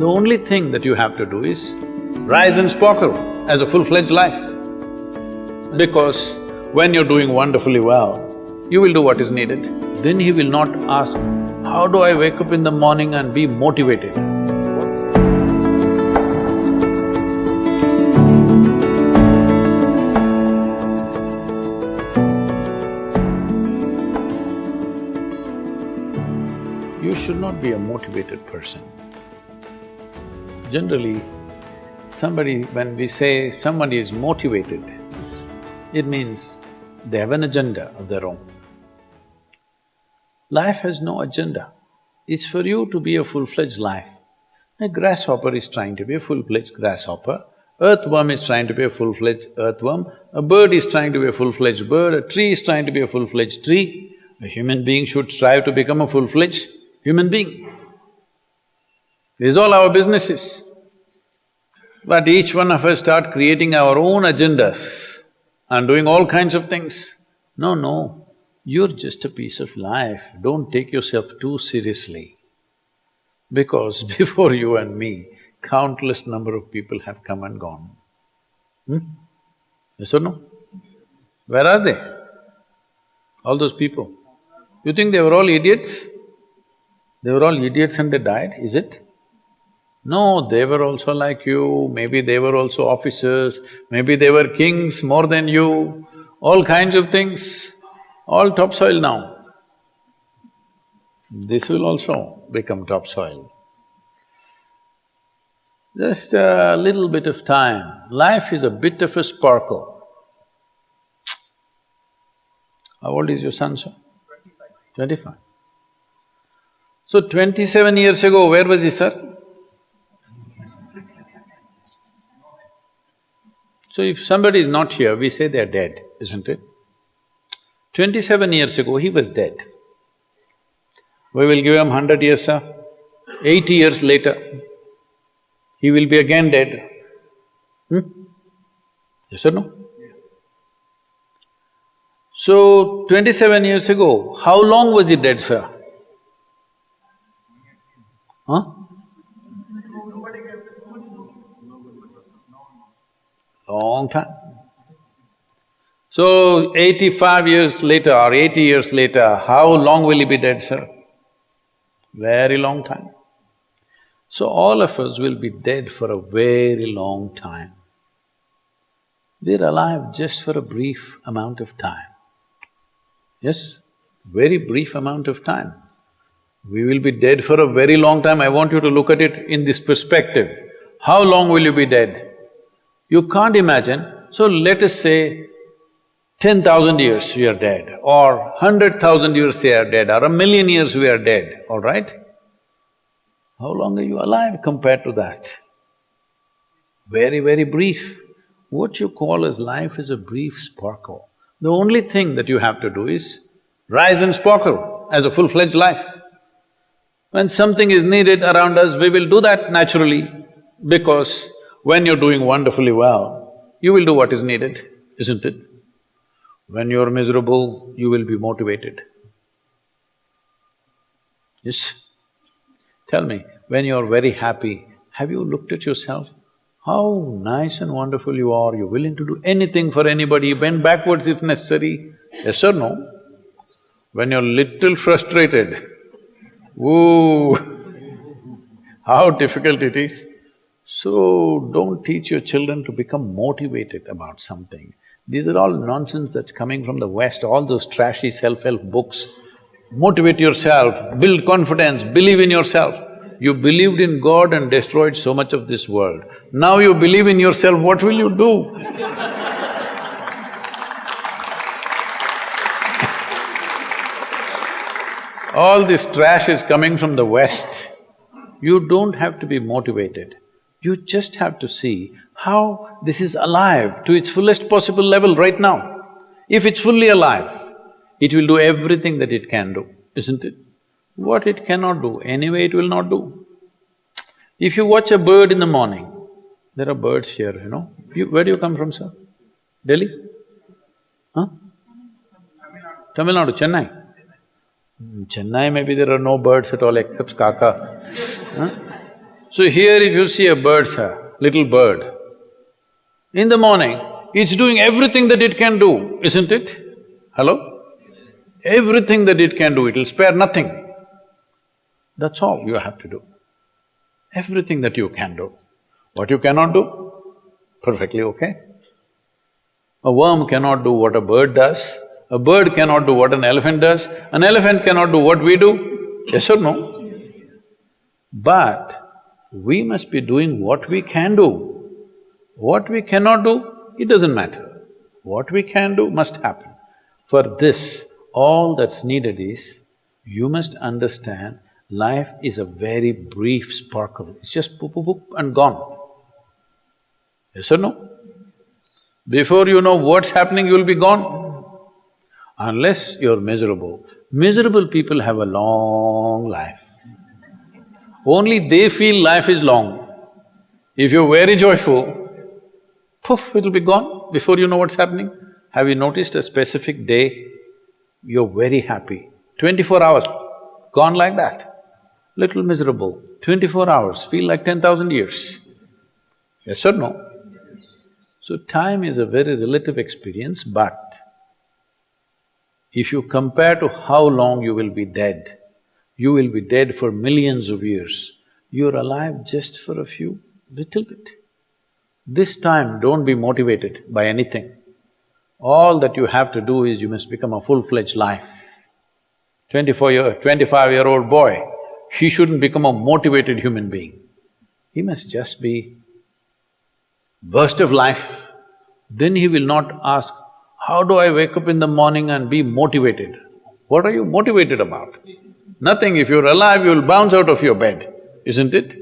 The only thing that you have to do is rise and sparkle as a full-fledged life. Because when you're doing wonderfully well, you will do what is needed. Then he will not ask, how do I wake up in the morning and be motivated? You should not be a motivated person. Generally, when we say somebody is motivated, it means they have an agenda of their own. Life has no agenda. It's for you to be a full-fledged life. A grasshopper is trying to be a full-fledged grasshopper, earthworm is trying to be a full-fledged earthworm, a bird is trying to be a full-fledged bird, a tree is trying to be a full-fledged tree. A human being should strive to become a full-fledged human being. This is all our business is. But each one of us start creating our own agendas and doing all kinds of things. No, you're just a piece of life, don't take yourself too seriously. Because before you and me, countless number of people have come and gone. Yes or no? Where are they? All those people. You think they were all idiots? They were all idiots and they died, is it? No, they were also like you, maybe they were also officers, maybe they were kings more than you, all kinds of things, all topsoil now. This will also become topsoil. Just a little bit of time, life is a bit of a sparkle. How old is your son, sir? 25. So 27 years ago, where was he, sir? So if somebody is not here, we say they're dead, isn't it? 27 years ago, he was dead. We will give him 100 years, sir. 80 years later, he will be again dead. Yes or no? Yes. So, 27 years ago, how long was he dead, sir? Huh? Long time. So, 85 years later or 80 years later, how long will he be dead, sir? Very long time. So, all of us will be dead for a very long time. We're alive just for a brief amount of time. Yes, very brief amount of time. We will be dead for a very long time. I want you to look at it in this perspective. How long will you be dead? You can't imagine, so let us say 10,000 years we are dead, or 100,000 years we are dead, or 1,000,000 years we are dead, all right? How long are you alive compared to that? Very, very brief. What you call as life is a brief sparkle. The only thing that you have to do is rise and sparkle as a full-fledged life. When something is needed around us, we will do that naturally, because when you're doing wonderfully well, you will do what is needed, isn't it? When you're miserable, you will be motivated. Yes? Tell me, when you're very happy, have you looked at yourself? How nice and wonderful you are, you're willing to do anything for anybody, bend backwards if necessary. Yes or no? When you're little frustrated, woo, how difficult it is. So, don't teach your children to become motivated about something. These are all nonsense that's coming from the West, all those trashy self-help books. Motivate yourself, build confidence, believe in yourself. You believed in God and destroyed so much of this world. Now you believe in yourself, what will you do? All this trash is coming from the West. You don't have to be motivated. You just have to see how this is alive to its fullest possible level right now. If it's fully alive, it will do everything that it can do, isn't it? What it cannot do, anyway it will not do. If you watch a bird in the morning, there are birds here, you know. Where do you come from, sir? Delhi? Huh? Tamil Nadu, Chennai? Chennai maybe there are no birds at all except kaka. Huh? So here if you see a bird, sir, little bird, in the morning, it's doing everything that it can do, isn't it? Hello? Everything that it can do, it'll spare nothing. That's all you have to do. Everything that you can do. What you cannot do, perfectly okay. A worm cannot do what a bird does, a bird cannot do what an elephant does, an elephant cannot do what we do, yes or no? But we must be doing what we can do. What we cannot do, it doesn't matter. What we can do must happen. For this, all that's needed is, you must understand, life is a very brief sparkle, it's just poop, poop, poop and gone. Yes or no? Before you know what's happening, you'll be gone. Unless you're miserable. Miserable people have a long life. Only they feel life is long. If you're very joyful, poof, it'll be gone before you know what's happening. Have you noticed a specific day, you're very happy, 24 hours, gone like that. Little miserable, 24 hours, feel like 10,000 years. Yes or no? So time is a very relative experience, but if you compare to how long you will be dead, you will be dead for millions of years. You're alive just for a few, little bit. This time, don't be motivated by anything. All that you have to do is you must become a full-fledged life. 25-year-old boy, he shouldn't become a motivated human being. He must just be burst of life. Then he will not ask, how do I wake up in the morning and be motivated? What are you motivated about? Nothing. If you're alive, you'll bounce out of your bed, isn't it?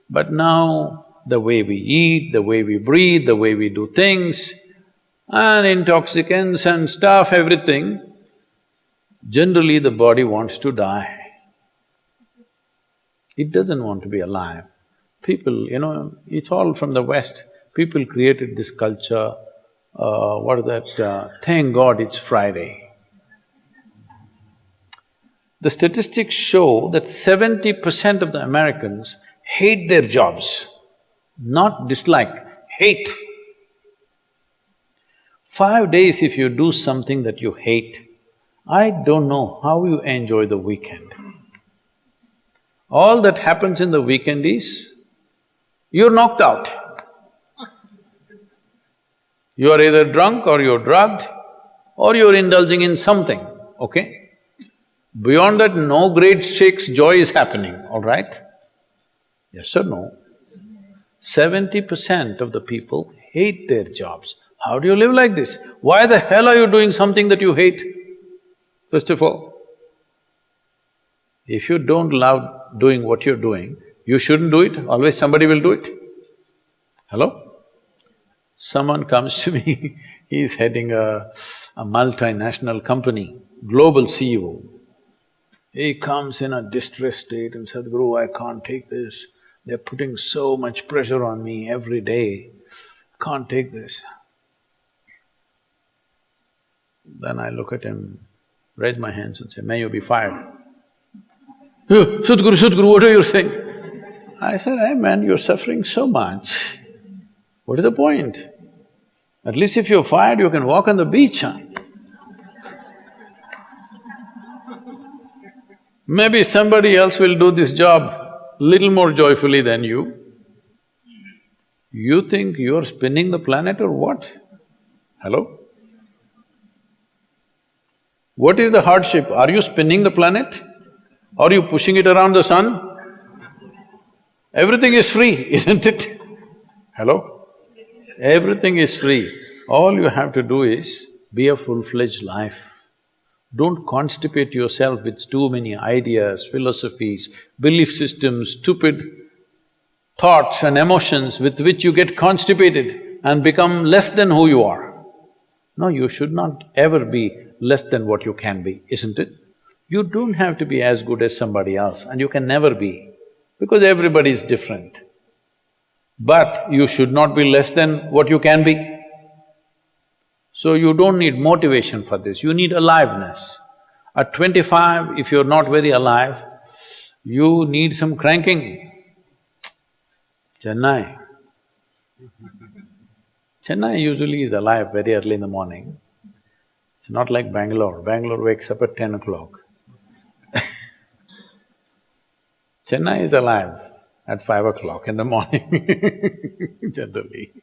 But now, the way we eat, the way we breathe, the way we do things, and intoxicants and stuff, everything, generally the body wants to die. It doesn't want to be alive. People, it's all from the West. People created this culture, thank God it's Friday. The statistics show that 70% of the Americans hate their jobs, not dislike, hate. 5 days if you do something that you hate, I don't know how you enjoy the weekend. All that happens in the weekend is, you're knocked out. You are either drunk or you're drugged or you're indulging in something, okay? Beyond that, no great shakes joy is happening, all right? Yes or no? 70% of the people hate their jobs. How do you live like this? Why the hell are you doing something that you hate? First of all, if you don't love doing what you're doing, you shouldn't do it, always somebody will do it. Hello? Someone comes to me, he's heading a multinational company, global CEO. He comes in a distressed state and said, Sadhguru, I can't take this. They're putting so much pressure on me every day. Can't take this. Then I look at him, raise my hands and say, may you be fired. Sadhguru, what are you saying? I said, hey man, you're suffering so much. What is the point? At least if you're fired, you can walk on the beach, huh? Maybe somebody else will do this job little more joyfully than you. You think you're spinning the planet or what? Hello? What is the hardship? Are you spinning the planet? Are you pushing it around the sun? Everything is free, isn't it? Hello? Everything is free. All you have to do is be a full-fledged life. Don't constipate yourself with too many ideas, philosophies, belief systems, stupid thoughts and emotions with which you get constipated and become less than who you are. No, you should not ever be less than what you can be, isn't it? You don't have to be as good as somebody else, and you can never be, because everybody is different. But you should not be less than what you can be. So you don't need motivation for this, you need aliveness. At 25, if you're not very alive, you need some cranking. Chennai. Chennai usually is alive very early in the morning. It's not like Bangalore. Bangalore wakes up at 10 o'clock. Chennai is alive at 5 o'clock in the morning, generally.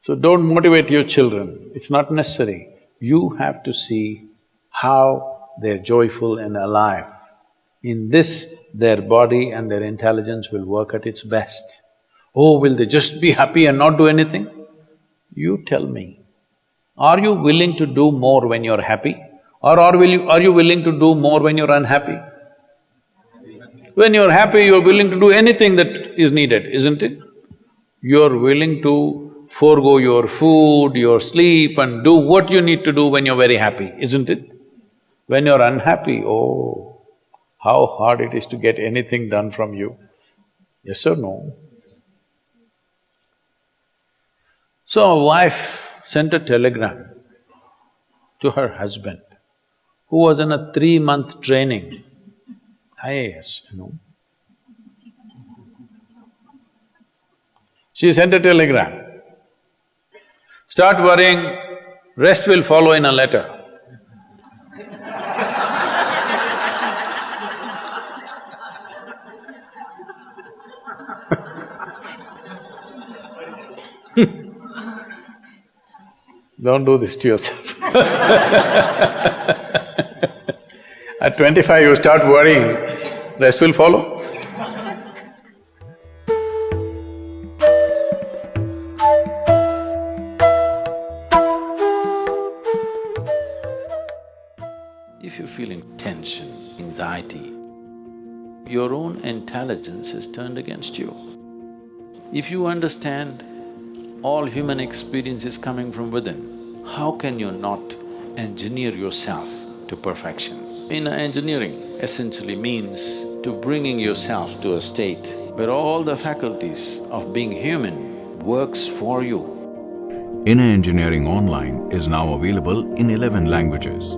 So don't motivate your children, it's not necessary. You have to see how they're joyful and alive. In this, their body and their intelligence will work at its best. Oh, will they just be happy and not do anything? You tell me, are you willing to do more when you're happy? Or are you willing to do more when you're unhappy? When you're happy, you're willing to do anything that is needed, isn't it? You're willing to forego your food, your sleep and do what you need to do when you're very happy, isn't it? When you're unhappy, oh, how hard it is to get anything done from you. Yes or no? So a wife sent a telegram to her husband, who was in a 3-month training, IAS, you know. She sent a telegram, start worrying, rest will follow in a letter. Don't do this to yourself. At 25 you start worrying, rest will follow. If you're feeling tension, anxiety, your own intelligence is turned against you. If you understand all human experience is coming from within, how can you not engineer yourself to perfection? Inner engineering essentially means to bringing yourself to a state where all the faculties of being human works for you. Inner Engineering Online is now available in 11 languages.